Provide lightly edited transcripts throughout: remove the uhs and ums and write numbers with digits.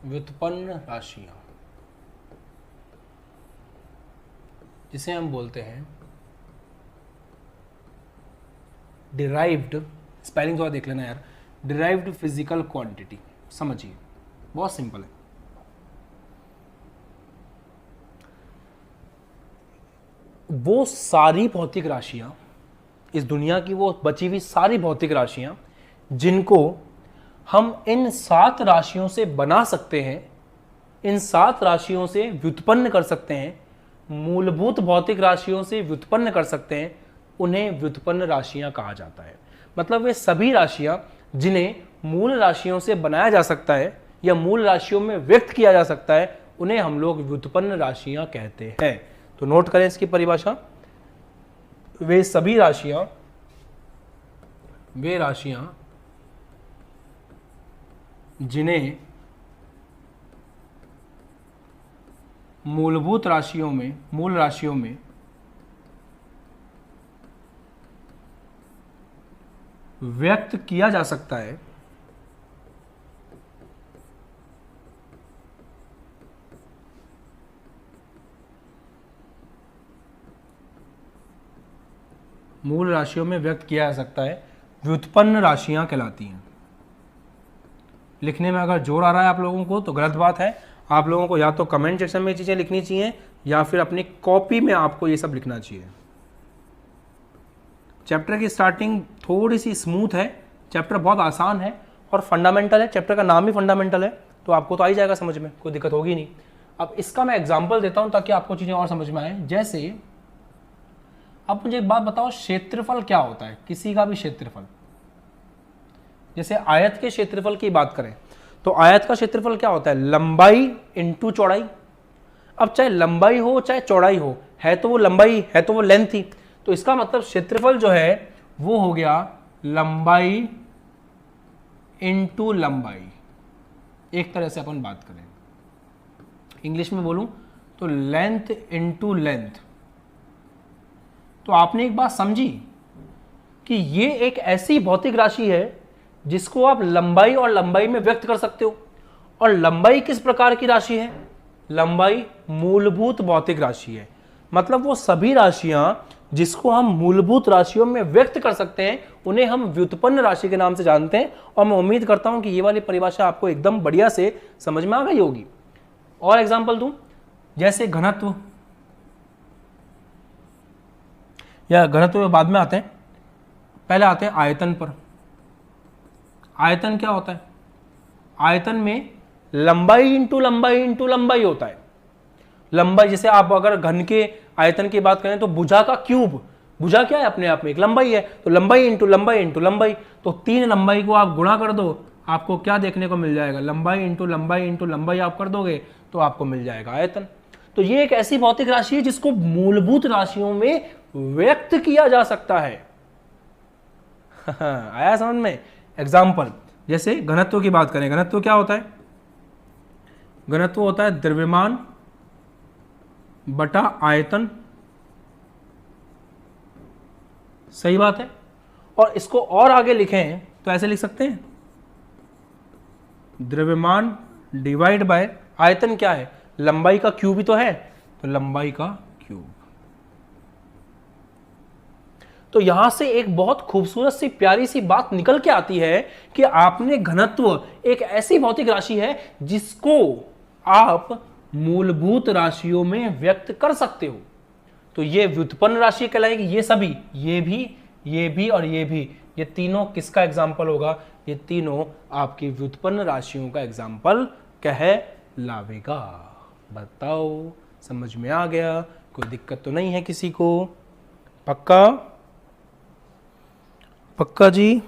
व्युत्पन्न राशियां, जिसे हम बोलते हैं डिराइव्ड, स्पेलिंग थोड़ा देख लेना यार, डिराइव्ड फिजिकल क्वांटिटी। समझिए, बहुत सिंपल है। वो सारी भौतिक राशियां, इस दुनिया की वो बची हुई सारी भौतिक राशियां जिनको हम इन 7 राशियों से बना सकते हैं, इन 7 राशियों से व्युत्पन्न कर सकते हैं, मूलभूत भौतिक राशियों से व्युत्पन्न कर सकते हैं, उन्हें व्युत्पन्न राशियां कहा जाता है। मतलब वे सभी राशियां जिन्हें मूल राशियों से बनाया जा सकता है या मूल राशियों में व्यक्त किया जा सकता है, उन्हें हम लोग व्युत्पन्न राशियां कहते हैं। तो नोट करें इसकी परिभाषा, वे सभी राशियां, वे राशियां जिन्हें मूलभूत राशियों में, मूल राशियों में व्यक्त किया जा सकता है, मूल राशियों में व्यक्त किया जा सकता है, व्युत्पन्न राशियां कहलाती हैं। लिखने में अगर जोर आ रहा है आप लोगों को तो गलत बात है। आप लोगों को या तो कमेंट सेक्शन में चीजें लिखनी चाहिए या फिर अपनी कॉपी में आपको ये सब लिखना चाहिए। चैप्टर की स्टार्टिंग थोड़ी सी स्मूथ है, चैप्टर बहुत आसान है और फंडामेंटल है, चैप्टर का नाम ही फंडामेंटल है, तो आपको तो आ ही जाएगा समझ में, कोई दिक्कत होगी नहीं। अब इसका मैं एग्जाम्पल देता हूं ताकि आपको चीजें और समझ में आए। जैसे अब मुझे एक बात बताओ, क्षेत्रफल क्या होता है, किसी का भी क्षेत्रफल। जैसे आयत के क्षेत्रफल की बात करें तो आयत का क्षेत्रफल क्या होता है, लंबाई इंटू चौड़ाई। अब चाहे लंबाई हो चाहे चौड़ाई हो, है तो वो लंबाई, है तो वो लेंथ ही, तो इसका मतलब क्षेत्रफल जो है वो हो गया लंबाई इंटू लंबाई। एक तरह से अपन बात करें, इंग्लिश में बोलूं तो लेंथ इंटू लेंथ। तो आपने एक बात समझी कि ये एक ऐसी भौतिक राशि है जिसको आप लंबाई और लंबाई में व्यक्त कर सकते हो। और लंबाई किस प्रकार की राशि है, लंबाई मूलभूत भौतिक राशि है। मतलब वो सभी राशियां जिसको हम मूलभूत राशियों में व्यक्त कर सकते हैं, उन्हें हम व्युत्पन्न राशि के नाम से जानते हैं। और मैं उम्मीद करता हूं कि ये वाली परिभाषा आपको एकदम बढ़िया से समझ में आ गई होगी। और एग्जाम्पल दूं, जैसे घनत्व, या घनत्व में बाद में आते हैं, पहले आते हैं आयतन पर। आयतन क्या होता है, आयतन में लंबाई इंटू लंबाई इंटू लंबाई होता है। लंबाई, जैसे आप अगर घन के आयतन की बात करें तो भुजा का क्यूब, भुजा क्या है अपने आप में एक लंबाई है, तो लंबाई इंटू लंबाई इंटू लंबाई, तो 3 लंबाई को आप गुणा कर दो, आपको क्या देखने को मिल जाएगा, लंबाई इंटू लंबाई इंटू लंबाई आप कर दोगे तो आपको मिल जाएगा आयतन। तो ये एक ऐसी भौतिक राशि है जिसको मूलभूत राशियों में व्यक्त किया जा सकता है। आया समझ में। एग्जाम्पल, जैसे घनत्व की बात करें, घनत्व क्या होता है, घनत्व होता है द्रव्यमान बटा आयतन। सही बात है। और इसको और आगे लिखें तो ऐसे लिख सकते हैं, द्रव्यमान डिवाइड बाय आयतन क्या है, लंबाई का क्यूब ही तो है, तो लंबाई का क्यूब। तो यहां से एक बहुत खूबसूरत सी प्यारी सी बात निकल के आती है कि आपने घनत्व एक ऐसी भौतिक राशि है जिसको आप मूलभूत राशियों में व्यक्त कर सकते हो। तो ये व्युत्पन्न राशि कहलाएगी। ये सभी, ये भी और ये भी, ये तीनों किसका एग्जाम्पल होगा, ये तीनों आपकी व्युत्पन्न राशियों का एग्जाम्पल कहलावेगा। बताओ समझ में आ गया, कोई दिक्कत तो नहीं है किसी को, पक्का पक्का जी।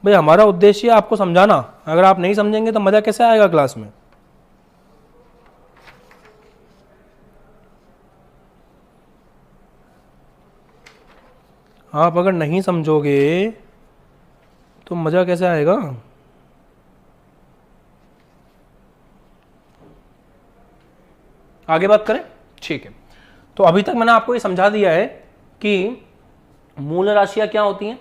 भाई हमारा उद्देश्य है आपको समझाना, अगर आप नहीं समझेंगे तो मजा कैसे आएगा क्लास में। आप अगर नहीं समझोगे तो मजा कैसे आएगा। आगे बात करें, ठीक है। तो अभी तक मैंने आपको ये समझा दिया है कि मूल राशियां क्या होती हैं।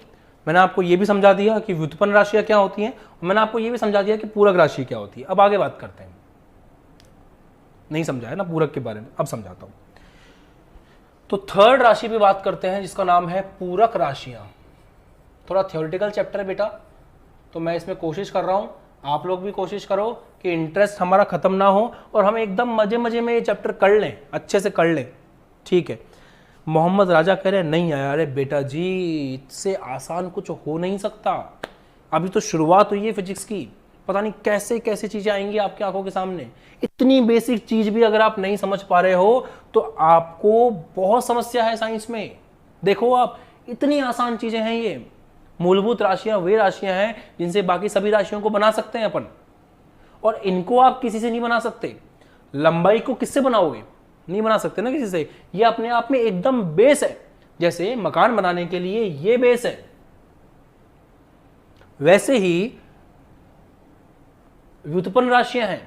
मैंने आपको ये भी समझा दिया कि व्युत्पन्न राशियां क्या होती हैं, और मैंने आपको ये भी समझा दिया कि पूरक राशि क्या होती है। अब आगे बात करते हैं, नहीं समझा है ना पूरक के बारे में, अब समझाता हूं। तो थर्ड राशि पे बात करते हैं जिसका नाम है पूरक राशियां। थोड़ा थ्योरेटिकल चैप्टर है बेटा, तो मैं इसमें कोशिश कर रहा हूं, आप लोग भी कोशिश करो कि इंटरेस्ट हमारा खत्म ना हो और हम एकदम मजे मजे में ये चैप्टर कर लें, अच्छे से कर लें, ठीक है। मोहम्मद राजा कह रहे नहीं आया, अरे बेटा जी इससे आसान कुछ हो नहीं सकता, अभी तो शुरुआत हुई है फिजिक्स की, पता नहीं कैसे कैसे चीजें आएंगी आपकी आंखों के सामने। इतनी बेसिक चीज भी अगर आप नहीं समझ पा रहे हो तो आपको बहुत समस्या है साइंस में। देखो आप, इतनी आसान चीजें हैं ये। मूलभूत राशियां वे राशियां हैं जिनसे बाकी सभी राशियों को बना सकते हैं अपन, और इनको आप किसी से नहीं बना सकते। लंबाई को किससे बनाओगे, नहीं बना सकते ना किसी से। ये अपने आप में एकदम बेस है, जैसे मकान बनाने के लिए ये बेस है, वैसे ही व्युत्पन्न राशियां हैं।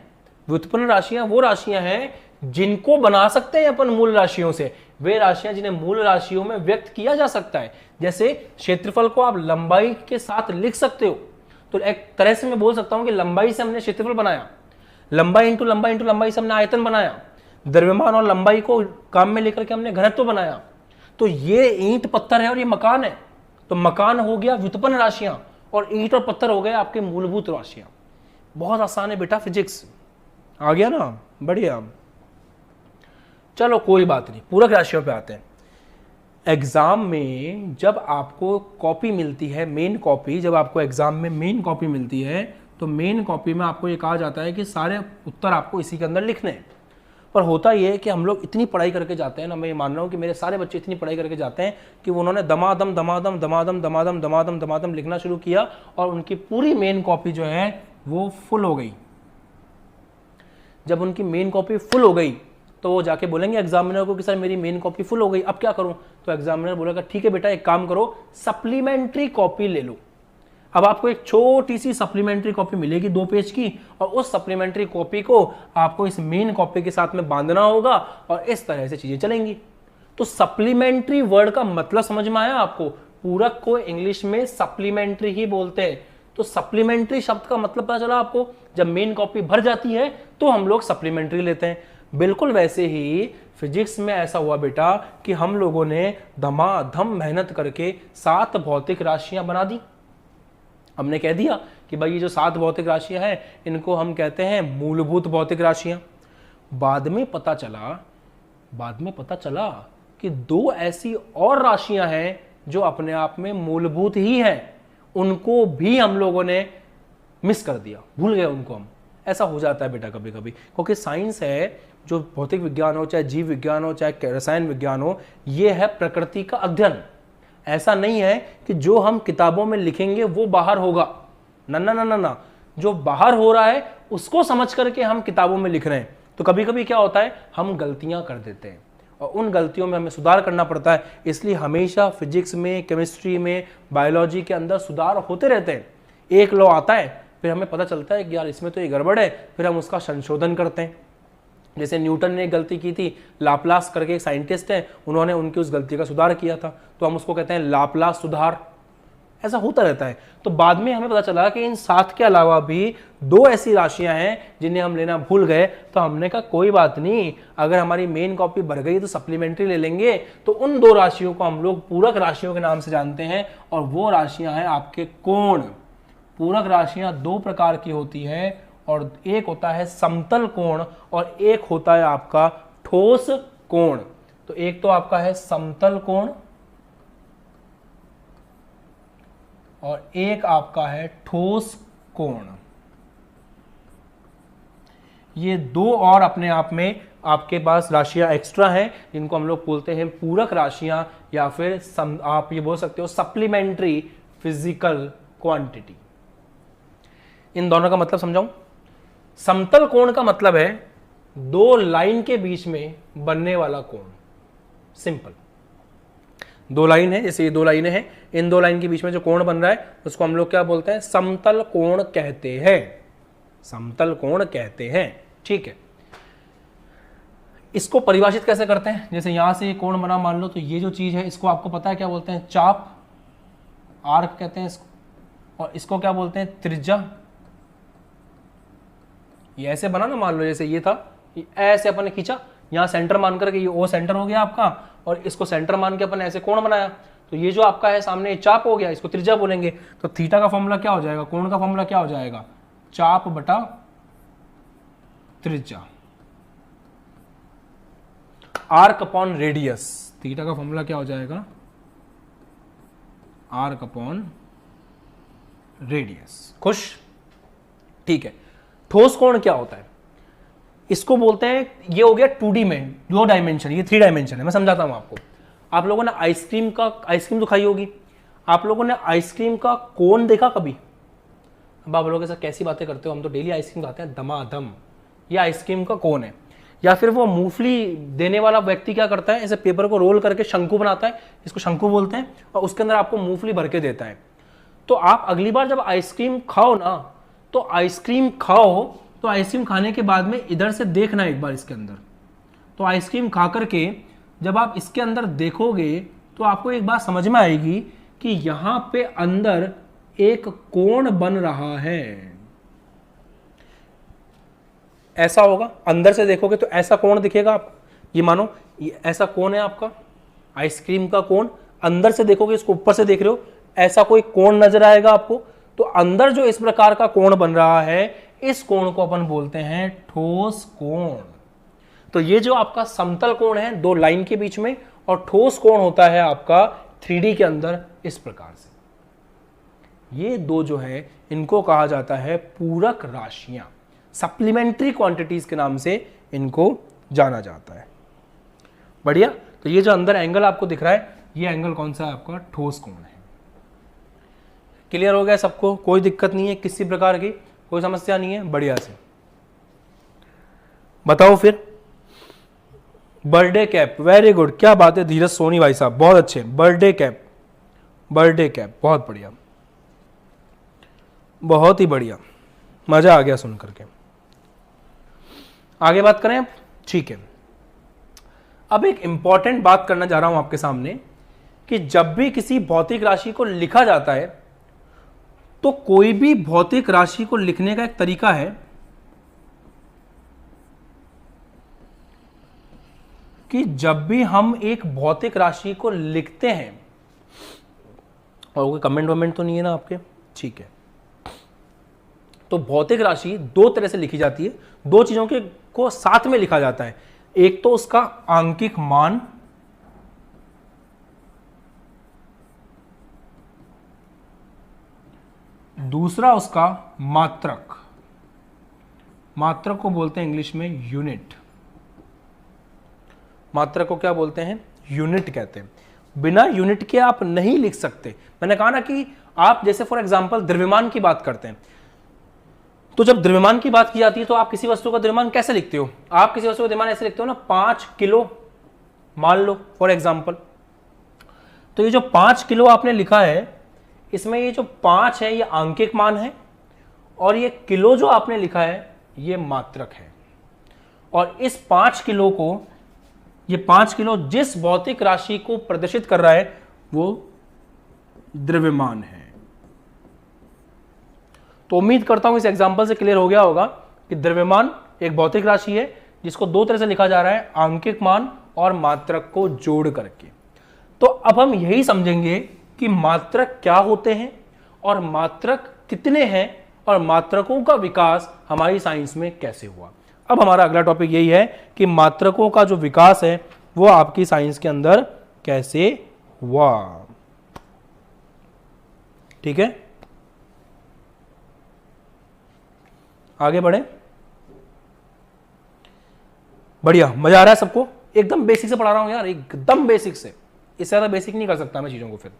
व्युत्पन्न राशियां वो राशियां हैं जिनको बना सकते हैं अपन मूल राशियों से, वे राशियां जिन्हें मूल राशियों में व्यक्त किया जा सकता है। जैसे क्षेत्रफल को आप लंबाई के साथ लिख सकते हो, तो एक तरह से मैं बोल सकता हूं कि लंबाई से हमने क्षेत्रफल बनाया, लंबाई इंटू लंबाई इंटू लंबाई से हमने आयतन बनाया, द्रव्यमान और लंबाई को काम में लेकर के हमने घनत्व बनाया। तो ये ईंट पत्थर है और ये मकान है, तो मकान हो गया व्युत्पन्न राशियां और ईंट और पत्थर हो गए आपके मूलभूत राशियां। बहुत आसान है बेटा फिजिक्स, आ गया ना, बढ़िया। चलो कोई बात नहीं, पूरक राशियों पे आते हैं। एग्जाम में जब आपको कॉपी मिलती है, मेन कॉपी, जब आपको एग्जाम में मेन कॉपी मिलती है तो मेन कॉपी में आपको ये कहा जाता है कि सारे उत्तर आपको इसी के अंदर लिखने हैं। पर होता ये है कि हम लोग इतनी पढ़ाई करके जाते हैं ना, मैं ये मान रहा हूँ कि मेरे सारे बच्चे इतनी पढ़ाई करके जाते हैं कि उन्होंने दमादम दमादम दमादम दमादम दमादम दमादम लिखना शुरू किया और उनकी पूरी मेन कॉपी जो है वो फुल हो गई। जब उनकी मेन कॉपी फुल हो गई तो वो जाके बोलेंगे एग्जामिनर को कि सर मेरी मेन कॉपी फुल हो गई, अब क्या करूं? तो एग्जामिनर बोलेगा ठीक है बेटा, एक काम करो, सप्लीमेंट्री कॉपी ले लो। अब आपको एक छोटी सी सप्लीमेंट्री कॉपी मिलेगी 2 पेज की, और उस सप्लीमेंट्री कॉपी को आपको इस मेन कॉपी के साथ में बांधना होगा और इस तरह से चीजें चलेंगी। तो सप्लीमेंट्री वर्ड का मतलब समझ में आया आपको? पूरक को इंग्लिश में सप्लीमेंट्री ही बोलते हैं। तो सप्लीमेंट्री शब्द का मतलब पता चला आपको? जब मेन कॉपी भर जाती है तो हम लोग सप्लीमेंट्री लेते हैं। बिल्कुल वैसे ही फिजिक्स में ऐसा हुआ बेटा कि हम लोगों ने धमाधम मेहनत करके 7 भौतिक राशियां बना दी। हमने कह दिया कि भाई ये जो 7 भौतिक राशियां हैं इनको हम कहते हैं मूलभूत भौतिक राशियां। बाद में पता चला कि 2 ऐसी और राशियां हैं जो अपने आप में मूलभूत ही हैं, उनको भी हम लोगों ने मिस कर दिया, भूल गए उनको हम। ऐसा हो जाता है बेटा कभी कभी, क्योंकि साइंस है, जो भौतिक विज्ञान हो, चाहे जीव विज्ञान हो, चाहे रसायन विज्ञान हो, ये है प्रकृति का अध्ययन। ऐसा नहीं है कि जो हम किताबों में लिखेंगे वो बाहर होगा, ना ना ना ना ना, जो बाहर हो रहा है उसको समझ करके हम किताबों में लिख रहे हैं। तो कभी कभी क्या होता है, हम गलतियां कर देते हैं और उन गलतियों में हमें सुधार करना पड़ता है। इसलिए हमेशा फिजिक्स में, केमिस्ट्री में, बायोलॉजी के अंदर सुधार होते रहते हैं। एक लॉ आता है, फिर हमें पता चलता है कि यार इसमें तो ये गड़बड़ है, फिर हम उसका संशोधन करते हैं। जैसे न्यूटन ने एक गलती की थी, लाप्लास करके एक साइंटिस्ट है, उन्होंने उनकी उस गलती का सुधार किया था, तो हम उसको कहते हैं लाप्लास सुधार। ऐसा होता रहता है। तो बाद में हमें पता चला कि इन 7 के अलावा भी 2 ऐसी राशियां हैं जिन्हें हम लेना भूल गए। तो हमने कहा कोई बात नहीं, अगर हमारी मेन कॉपी भर गई तो सप्लीमेंट्री ले लेंगे। तो उन 2 राशियों को हम लोग पूरक राशियों के नाम से जानते हैं, और वो राशियां हैं आपके कोण। पूरक राशियां 2 प्रकार की होती है, और एक होता है समतल कोण और एक होता है आपका ठोस कोण। तो एक तो आपका है समतल कोण और एक आपका है ठोस कोण। ये 2 और अपने आप में आपके पास राशियां एक्स्ट्रा हैं, जिनको हम लोग बोलते हैं पूरक राशियां, या फिर आप ये बोल सकते हो सप्लीमेंट्री फिजिकल क्वांटिटी। इन दोनों का मतलब समझाऊं? समतल कोण का मतलब है 2 लाइन के बीच में बनने वाला कोण। सिंपल, 2 लाइन है, जैसे ये 2 लाइनें हैं, इन 2 लाइन के बीच में जो कोण बन रहा है उसको हम लोग क्या बोलते हैं? समतल कोण कहते हैं। समतल कोण कहते हैं, ठीक है। इसको परिभाषित कैसे करते हैं? जैसे यहां से ये कोण बना, मान लो, तो ये जो चीज है इसको आपको पता है क्या बोलते हैं? चाप। आर्क कहते हैं इसको, और इसको क्या बोलते हैं, त्रिज्या। ये ऐसे बना ना, मान लो जैसे ये था, ये ऐसे अपन ने खींचा, यहाँ सेंटर मान करके ये ओ सेंटर हो गया आपका, और इसको सेंटर मान के अपन ऐसे कोण बनाया, तो ये जो आपका है सामने चाप हो गया, इसको त्रिज्या बोलेंगे। तो थीटा का फॉर्मूला क्या हो जाएगा, कोण का फॉर्मूला क्या हो जाएगा, चाप बटा त्रिज्या। आर्क अपॉन रेडियस, थीटा का फॉर्मूला क्या हो जाएगा, आर्क अपॉन रेडियस। खुश, ठीक है। ठोस कोण क्या होता है, इसको बोलते हैं, ये हो गया 2D में, 2 डायमेंशन, ये 3 डायमेंशन है। मैं समझाता हूं आपको। आप लोगों ने आइसक्रीम तो खाई होगी, आप लोगों ने आइसक्रीम का कोन देखा कभी? अब आप लोगों के साथ कैसी बातें करते हो, हम तो डेली आइसक्रीम खाते हैं दमादम, ये आइसक्रीम का कोन है। या फिर वो मूंगफली देने वाला व्यक्ति क्या करता है, ऐसे पेपर को रोल करके शंकु बनाता है, इसको शंकु बोलते हैं, और उसके अंदर आपको मूंगफली भर के देता है। तो आप अगली बार जब आइसक्रीम खाओ ना, तो आइसक्रीम खाओ, तो आइसक्रीम खाने के बाद में इधर से देखना एक बार इसके अंदर। तो आइसक्रीम खा करके जब आप इसके अंदर देखोगे तो आपको एक बात समझ में आएगी कि यहां पे अंदर एक कोण बन रहा है। ऐसा होगा, अंदर से देखोगे तो ऐसा कोण दिखेगा आपको। ये मानो ये ऐसा कोण है आपका, आइसक्रीम का कोण। अंदर से देखोगे, इसको ऊपर से देख रहे हो, ऐसा कोई कोण नजर आएगा आपको। तो अंदर जो इस प्रकार का कोण बन रहा है, इस कोण को अपन बोलते हैं ठोस कोण। तो ये जो आपका समतल कोण है 2 लाइन के बीच में, और ठोस कोण होता है आपका 3D के अंदर इस प्रकार से। ये 2 जो है, इनको कहा जाता है पूरक राशियां, सप्लीमेंट्री क्वांटिटीज के नाम से इनको जाना जाता है। बढ़िया। तो ये जो अंदर एंगल आपको दिख रहा है, ये एंगल कौन सा है, आपका ठोस कोण है। क्लियर हो गया सबको? कोई दिक्कत नहीं है किसी प्रकार की, कोई समस्या नहीं है? बढ़िया से बताओ फिर। बर्थडे कैप, वेरी गुड, क्या बात है धीरज सोनी भाई साहब, बहुत अच्छे। बर्थडे कैप, बर्थडे कैप, बहुत बढ़िया, बहुत ही बढ़िया, मजा आ गया सुन करके। आगे बात करें, ठीक है। अब एक इंपॉर्टेंट बात करना जा रहा हूं आपके सामने कि जब भी किसी भौतिक राशि को लिखा जाता है, तो कोई भी भौतिक राशि को लिखने का एक तरीका है कि जब भी हम एक भौतिक राशि को लिखते हैं, और कोई कमेंट वमेंट तो नहीं है ना आपके, ठीक है। तो भौतिक राशि 2 तरह से लिखी जाती है, 2 चीजों के को साथ में लिखा जाता है। एक तो उसका आंकिक मान, दूसरा उसका मात्रक। मात्रक को बोलते हैं इंग्लिश में यूनिट। मात्रक को क्या बोलते हैं, यूनिट कहते हैं। बिना यूनिट के आप नहीं लिख सकते। मैंने कहा ना कि आप जैसे फॉर एग्जांपल द्रव्यमान की बात करते हैं, तो जब द्रव्यमान की बात की जाती है तो आप किसी वस्तु का द्रव्यमान कैसे लिखते हो? आप किसी वस्तु का द्रव्यमान ऐसे लिखते हो ना, 5 किलो मान लो फॉर एग्जांपल। तो ये जो 5 किलो आपने लिखा है, इसमें ये जो 5 है ये आंकिक मान है, और ये किलो जो आपने लिखा है ये मात्रक है। और इस 5 किलो को, ये 5 किलो जिस भौतिक राशि को प्रदर्शित कर रहा है वो द्रव्यमान है। तो उम्मीद करता हूं इस एग्जांपल से क्लियर हो गया होगा कि द्रव्यमान एक भौतिक राशि है जिसको 2 तरह से लिखा जा रहा है, आंकिक मान और मात्रक को जोड़ करके। तो अब हम यही समझेंगे कि मात्रक क्या होते हैं और मात्रक कितने हैं और मात्रकों का विकास हमारी साइंस में कैसे हुआ। अब हमारा अगला टॉपिक यही है कि मात्रकों का जो विकास है वो आपकी साइंस के अंदर कैसे हुआ। ठीक है, आगे बढ़े। बढ़िया, मजा आ रहा है सबको? एकदम बेसिक से पढ़ा रहा हूं यार, एकदम बेसिक से, इससे ज्यादा बेसिक नहीं कर सकता मैं चीजों को फिर।